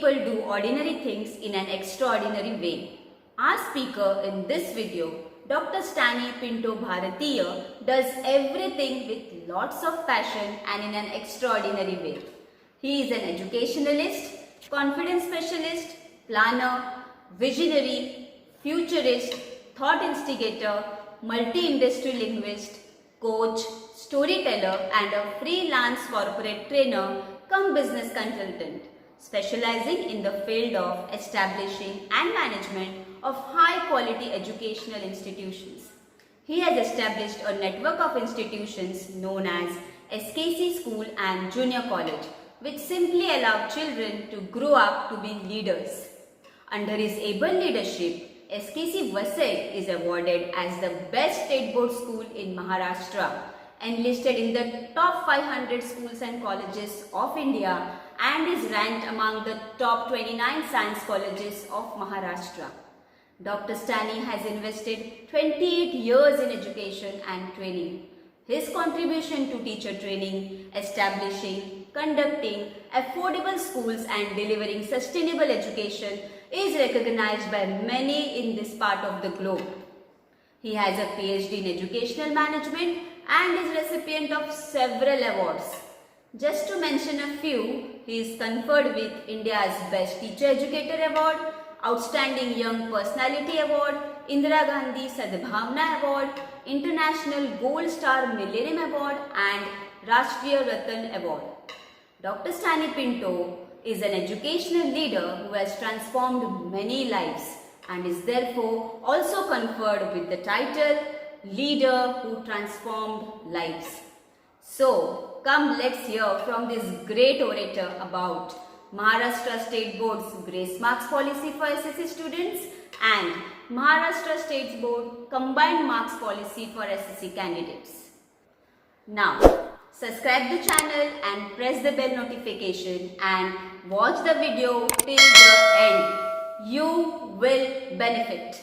people do ordinary things in an extraordinary way. Our speaker in this video, Dr. Stanley Pinto Bharatiya, does everything with lots of passion and in an extraordinary way. He is an educationalist, confidence specialist, planner, visionary, futurist, thought instigator, multi-industry linguist, coach, storyteller and a freelance corporate trainer cum business consultant, specializing in the field of establishing and management of high-quality educational institutions. He has established a network of institutions known as SKC School and Junior College, which simply allow children to grow up to be leaders. Under his able leadership, SKC Vasai is awarded as the best state board school in Maharashtra and listed in the top 500 schools and colleges of India and is ranked among the top 29 science colleges of Maharashtra. Dr. Stanley has invested 28 years in education and training. His contribution to teacher training, establishing, conducting affordable schools and delivering sustainable education is recognized by many in this part of the globe. He has a PhD in educational management and is recipient of several awards. Just to mention a few, he is conferred with India's Best Teacher Educator Award, Outstanding Young Personality Award, Indira Gandhi Sadbhavna Award, International Gold Star Millennium Award and Rashtriya Ratan Award. Dr. Stanley Pinto is an educational leader who has transformed many lives and is therefore also conferred with the title Leader Who Transformed Lives. So, come let's hear from this great orator about Maharashtra State Board's Grace Marks Policy for SSC students and Maharashtra State Board Combined Marks Policy for SSC candidates. Now, subscribe the channel and press the bell notification and watch the video till the end. You will benefit.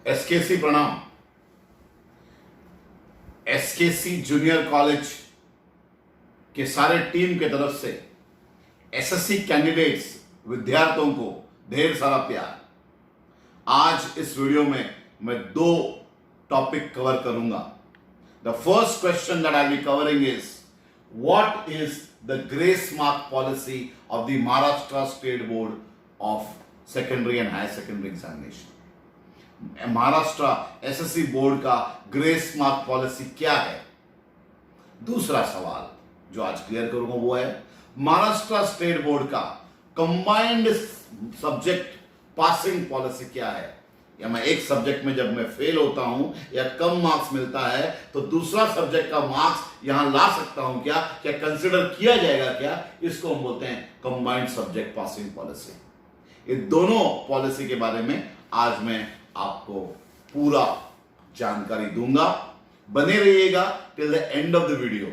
एसकेसी प्रणाम। एसकेसी junior college के सारे team के तरफ से SSC candidates विद्यार्थियों को ढेर सारा प्यार। आज इस वीडियो में मैं दो टॉपिक कवर करूंगा। The first question that I be covering is what is the grace mark policy of the Maharashtra state board of secondary and higher secondary examination. Maharashtra SSC board का ग्रेस मार्क पॉलिसी क्या है। दूसरा सवाल जो आज clear करूंगा वो है महाराष्ट्र स्टेट बोर्ड का कंबाइंड सब्जेक्ट पासिंग पॉलिसी क्या है। या मैं एक सब्जेक्ट में जब मैं फेल होता हूं या कम मार्क्स मिलता है तो दूसरा सब्जेक्ट का मार्क्स यहां ला सकता हूं क्या कंसिडर किया जाएगा क्या, इसको हम बोलते हैं कंबाइंड सब्जेक्ट पासिंग पॉलिसी। ये दोनों पॉलिसी के बारे में आज मैं आपको पूरा जानकारी दूंगा। बने रहिएगा till the end of the video,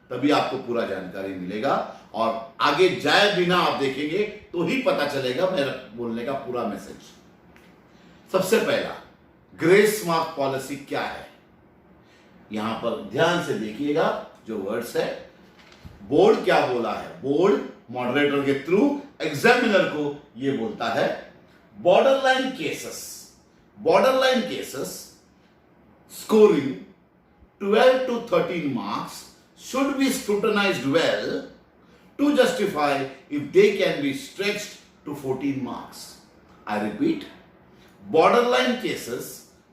तभी आपको पूरा जानकारी मिलेगा और आगे जाए बिना आप देखेंगे तो ही पता चलेगा मेरा बोलने का पूरा मैसेज। सबसे पहला ग्रेस मार्क पॉलिसी क्या है, यहां पर ध्यान से देखिएगा जो वर्ड्स है। बोर्ड क्या बोला है, बोर्ड मॉडरेटर के थ्रू एग्जामिनर को यह बोलता है borderline cases scoring 12 to 13 marks should be scrutinized well to justify if they can be stretched to 14 marks. I repeat, borderline cases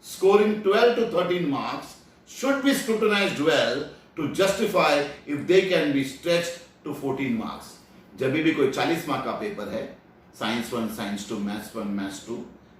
scoring 12 to 13 marks should be scrutinized well to justify if they can be stretched to 14 marks. जब भी कोई 40 mark का paper है, science 1, science 2, maths 1, maths 2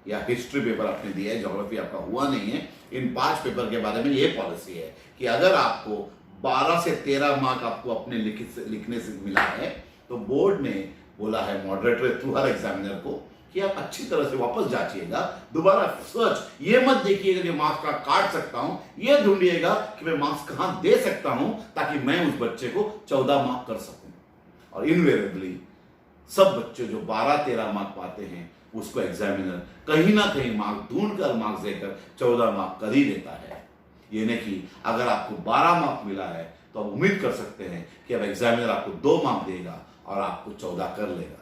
या history paper आपने दिया है, geography आपका हुआ नहीं है, इन 5 पेपर के बारे में ये पॉलिसी है कि अगर आपको 12 से 13 मार्क आपको अपने लिखने से मिला है तो बोर्ड ने बोला है मॉडरेटर थ्रू हर एग्जामिनर को कि आप अच्छी तरह से वापस जांचिएगा, दोबारा सर्च, ये मत देखिएगा कि मार्क्स का काट सकता हूं, ये ढूंढिएगा कि मैं मार्क्स कहां दे सकता हूं ताकि मैं उस बच्चे को 14 मार्क कर सकूं। और इनवेरिएबली सब बच्चे जो 12-13 मार्क पाते हैं उसको एग्जामिनर कहीं ना कहीं मार्क ढूंढकर मार्क्स देकर 14 मार्क कर ही देता है। ये नहीं कि अगर आपको 12 मार्क मिला है तो आप उम्मीद कर सकते हैं कि अब एग्जामिनर आपको 2 मार्क देगा और आपको 14 कर लेगा।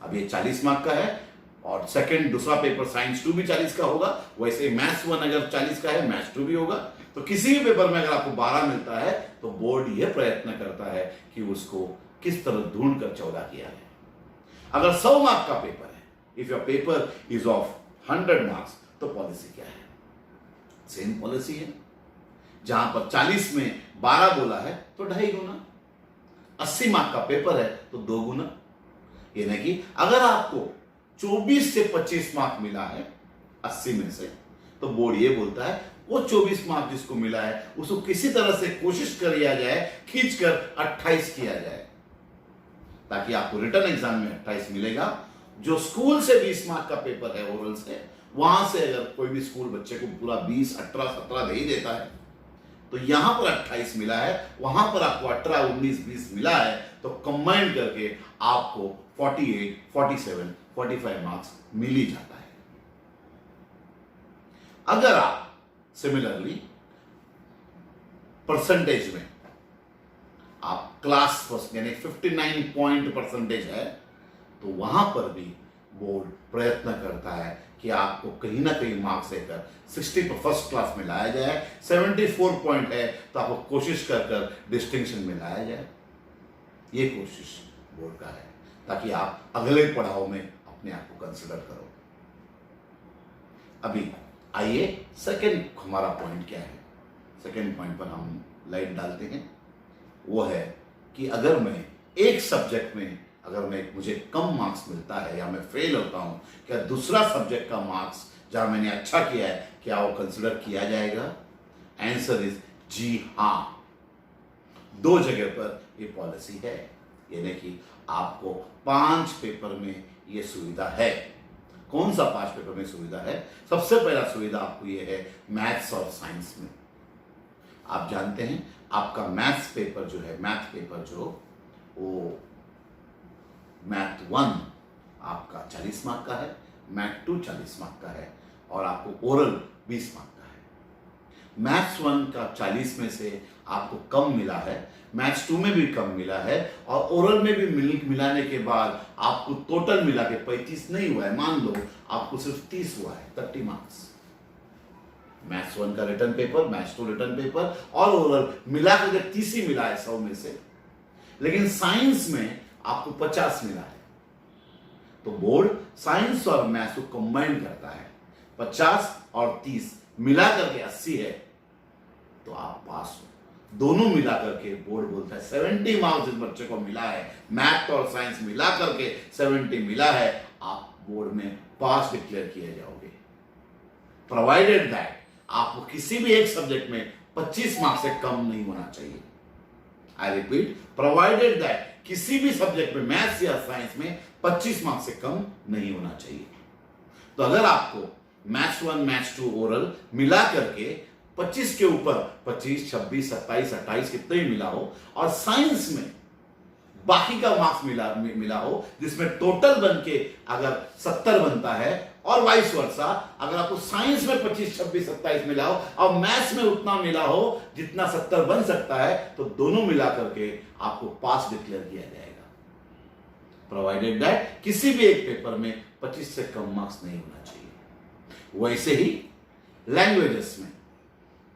अब ये 40 मार्क का है और दूसरा पेपर साइंस 2 भी 40 का होगा। वैसे मैथ्स 1 अगर 40 का है, मैथ्स 2 भी होगा। तो किसी भी पेपर में अगर आपको 12 मिलता है तो बोर्ड यह प्रयत्न करता है कि उसको किस तरह ढूंढ कर 14 किया जाए। अगर 100 मार्क का पेपर है, if your paper is of 100 marks, तो पॉलिसी क्या है? सेम पॉलिसी है। जहां पर 40 में 12 बोला है तो 2.5 गुना। 80 मार्क का पेपर है तो 2 गुना। यानी कि अगर आपको 24 से 25 मार्क मिला है 80 में से, तो बोर्ड ये बोलता है वो 24 मार्क जिसको मिला है उसको किसी तरह से कोशिश किया जाए, खींचकर 28 किया जाए, ताकि आपको रिटर्न एग्जाम में 28 मिलेगा। जो स्कूल से 20 मार्क का पेपर है ओरल से, वहां से अगर कोई भी स्कूल बच्चे को पूरा 20, 18, 17 दे ही देता है, तो यहां पर 28 मिला है, वहां पर आपको 18, 19, 20 मिला है, तो कंबाइन करके आपको 48, 47, 45 मार्क्स मिल ही जाता है। अगर आप सिमिलरली परसेंटेज में आप क्लास फर्स्ट यानी 59 पॉइंट परसेंटेज है, तो वहां पर भी बोर्ड प्रयत्न करता है कि आपको कहीं ना कहीं मार्क्स देकर 60 पर फर्स्ट क्लास में लाया जाए। 74 पॉइंट है तो आपको कोशिश कर डिस्टिंक्शन में लाया जाए। ये कोशिश बोर्ड का है, ताकि आप अगले पड़ाव में अपने आप को कंसिडर करो। अभी आइए सेकंड हमारा पॉइंट क्या है। सेकंड पॉइंट पर हम लाइट डालते हैं। वो है कि अगर मैं एक सब्जेक्ट में मुझे कम मार्क्स मिलता है या मैं फेल होता हूं, क्या दूसरा सब्जेक्ट का मार्क्स जहां मैंने अच्छा किया है क्या वो कंसिडर किया जाएगा? आंसर इज जी हां। 2 जगह पर ये पॉलिसी है, यानी कि आपको 5 पेपर में ये सुविधा है। कौन सा 5 पेपर में सुविधा है? सबसे पहला सुविधा आपको ये है मैथ्स और साइंस में। आप जानते हैं आपका मैथ्स पेपर जो है, मैथ पेपर जो वो मैथ 1 आपका 40 मार्क का है, मैथ 2 40 मार्क का है और आपको ओरल 20 मार्क का है। मैथ्स 1 का 40 में से आपको कम मिला है, मैथ्स 2 में भी कम मिला है और ओरल में भी मिलाने के बाद आपको टोटल मिला के 35 नहीं हुआ है, मान लो आपको सिर्फ 30 हुआ है, 30 मार्क्स। मैथ्स 1 का return paper, maths 2 return paper और ओरल मिलाकर के 30 ही मिला है 100 में से। लेकिन साइंस में आपको 50 मिला है, तो बोर्ड साइंस और मैथ्स को कंबाइन करता है। 50 और 30 मिला करके 80 है, तो आप पास हो। दोनों मिला करके बोर्ड बोलता है 70 मार्क्स इस बच्चे को मिला है, मैथ और साइंस मिला करके 70 मिला है, आप बोर्ड में पास डिक्लेयर किए जाओगे, प्रोवाइडेड दैट आपको किसी भी एक सब्जेक्ट में 25 मार्क्स से कम नहीं होना चाहिए। आई रिपीट, प्रोवाइडेड दैट किसी भी सब्जेक्ट में, मैथ्स या साइंस में 25 मार्क्स से कम नहीं होना चाहिए। तो अगर आपको मैथ्स 1, मैथ्स 2 ओरल मिला करके 25 के ऊपर 25, 26, 27, 28 कितने ही मिला हो और साइंस में बाकी का मार्क्स मिला हो, जिसमें टोटल बन के अगर 70 बनता है और वाइस वर्सा, अगर आपको साइंस में 25, 26, 27 मिला हो और मैथ्स में उतना मिला हो जितना 70 बन सकता है, तो दोनों मिला करके आपको पास डिक्लेयर किया जाएगा, प्रोवाइडेड दैट किसी भी एक पेपर में 25 से कम मार्क्स नहीं होना चाहिए। वैसे ही लैंग्वेजेस में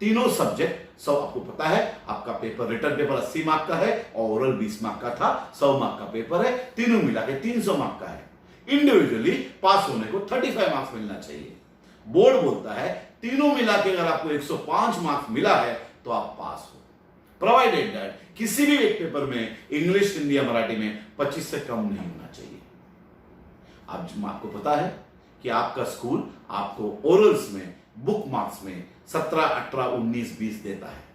तीनों सब्जेक्ट, सब आपको पता है आपका पेपर, रिटर्न पेपर 80 मार्क का है और ओरल 20 मार्क का था, 100 मार्क का पेपर है, तीनों मिला के 300 मार्क का है। इंडिविजुअली पास होने को 35 मार्क्स मिलना चाहिए। बोर्ड बोलता है तीनों मिला के अगर आपको 105 मार्क्स मिला है तो आप पास हो, प्रोवाइडेड दैट किसी भी एक पेपर में इंग्लिश, हिंदी या मराठी में 25 से कम नहीं होना चाहिए। अब आपको पता है कि आपका स्कूल आपको ओरल्स में, बुक मार्क्स में 17, 18, 19, 20 देता है।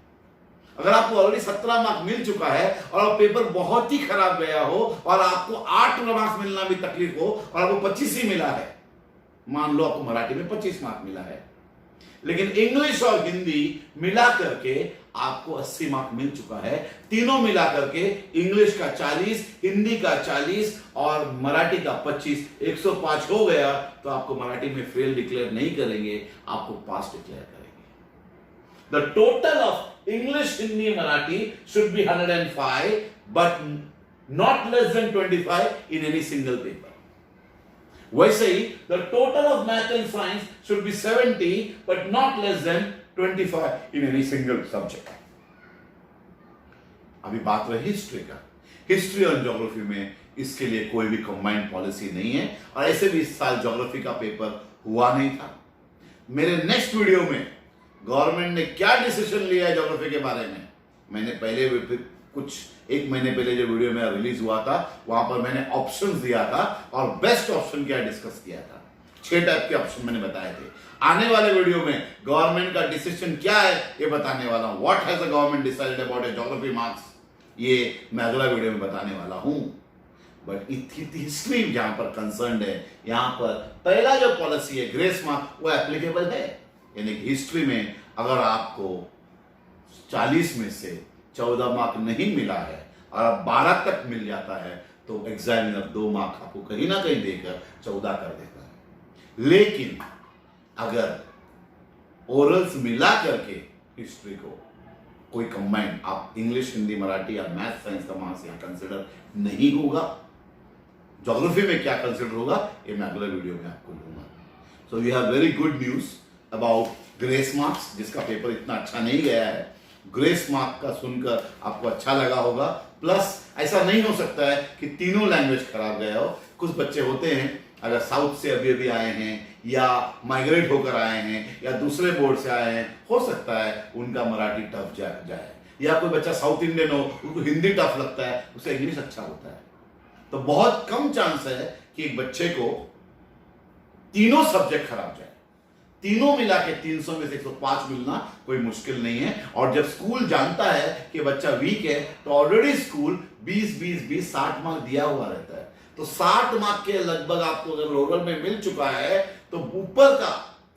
अगर आपको ऑलरेडी 17 मार्क्स मिल चुका है और पेपर बहुत ही खराब गया हो और आपको 8 मार्क्स मिलना भी तकलीफ हो और आपको 25 ही मिला है, मान लो आपको मराठी में 25 मार्क्स मिला है, लेकिन इंग्लिश और हिंदी मिला करके आपको 80 मार्क्स मिल चुका है, तीनों मिला करके इंग्लिश का 40, हिंदी का 40 और मराठी का 25, 105 हो गया, तो आपको मराठी में फेल डिक्लेयर नहीं करेंगे, आपको पास डिक्लेयर करेंगे। The total of English, Hindi, Marathi should be 105, but not less than 25 in any single paper. वैसे ही the total of math and science should be 70, but not less than 25 in any single subject. अभी बात रही history का। History और geography में इसके लिए कोई भी कंबाइंड पॉलिसी नहीं है, और ऐसे भी इस साल ज्योग्राफी का पेपर हुआ नहीं था। मेरे नेक्स्ट वीडियो में गवर्नमेंट ने क्या डिसीजन लिया है ज्योग्राफी के बारे में, मैंने पहले कुछ एक महीने पहले जो वीडियो मेरा रिलीज हुआ था वहां पर मैंने ऑप्शंस दिया था और बेस्ट ऑप्शन क्या डिस्कस किया था। 6 टाइप के ऑप्शन मैंने बताए थे। आने वाले वीडियो में गवर्नमेंट का डिसीजन क्या है ये बताने वाला हूं। What has the government decided about A geography marks, ये मैं अगला वीडियो में बताने वाला हूं। बट हिस्ट्री जहां पर कंसर्न है, यहां पर पहला जो पॉलिसी है ग्रेस मार्क वो एप्लीकेबल है। यानी हिस्ट्री में अगर आपको 40 में से 14 मार्क नहीं मिला है और 12 तक मिल जाता है तो एग्जामिनर 2 मार्क आपको कहीं ना कहीं देकर 14 कर देता है। लेकिन अगर ओरल्स मिला करके हिस्ट्री को कोई कंबाइंड, आप इंग्लिश, हिंदी, मराठी या मैथ साइंस का मार्क्स यहां कंसिडर नहीं होगा। ज्योग्राफी में क्या कंसिडर होगा ये मैं अगले वीडियो में आपको लूंगा। So we have very good news about grace marks, जिसका पेपर इतना अच्छा नहीं गया है। ग्रेस मार्क का सुनकर आपको अच्छा लगा होगा। प्लस ऐसा नहीं हो सकता है कि तीनों लैंग्वेज खराब गया हो। कुछ बच्चे होते हैं अगर साउथ से अभी अभी आए हैं या माइग्रेट होकर आए हैं या दूसरे बोर्ड से आए हैं, हो सकता है उनका मराठी टफ जाए, या कोई बच्चा साउथ इंडियन हो उसको हिंदी टफ लगता है, उसे इंग्लिश अच्छा होता है। तो बहुत कम चांस है कि एक बच्चे को तीनों सब्जेक्ट खराब जाए। तीनों मिला के 300 में से 105 मिलना कोई मुश्किल नहीं है। और जब स्कूल जानता है कि बच्चा वीक है तो ऑलरेडी स्कूल 20 60 मार्क दिया हुआ रहता है। तो 60 मार्क के लगभग आपको अगर ओरल में मिल चुका है तो ऊपर का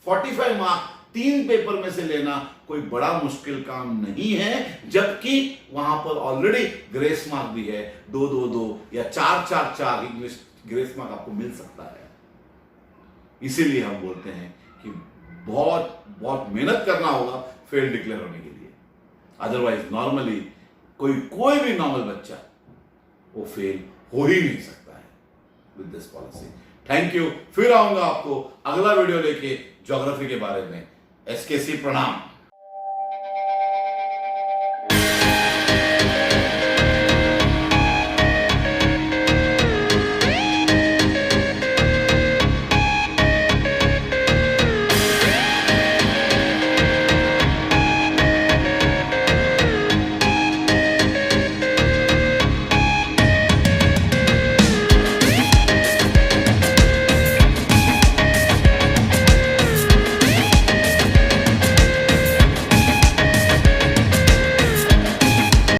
45 मार्क 3 पेपर में से लेना कोई बड़ा मुश्किल काम नहीं है। जबकि वहां पर ऑलरेडी ग्रेस मार्क भी है, 2-2-2 या 4-4-4 इंग्लिश ग्रेस मार्क आपको मिल सकता है। इसीलिए हम बोलते हैं कि बहुत बहुत मेहनत करना होगा फेल डिक्लेयर होने के लिए। अदरवाइज नॉर्मली कोई भी नॉर्मल बच्चा वो फेल हो ही नहीं सकता है with this policy. Thank you. फिर आऊंगा आपको अगला वीडियो लेके ज्योग्राफी के बारे में। एसकेसी प्रणाम।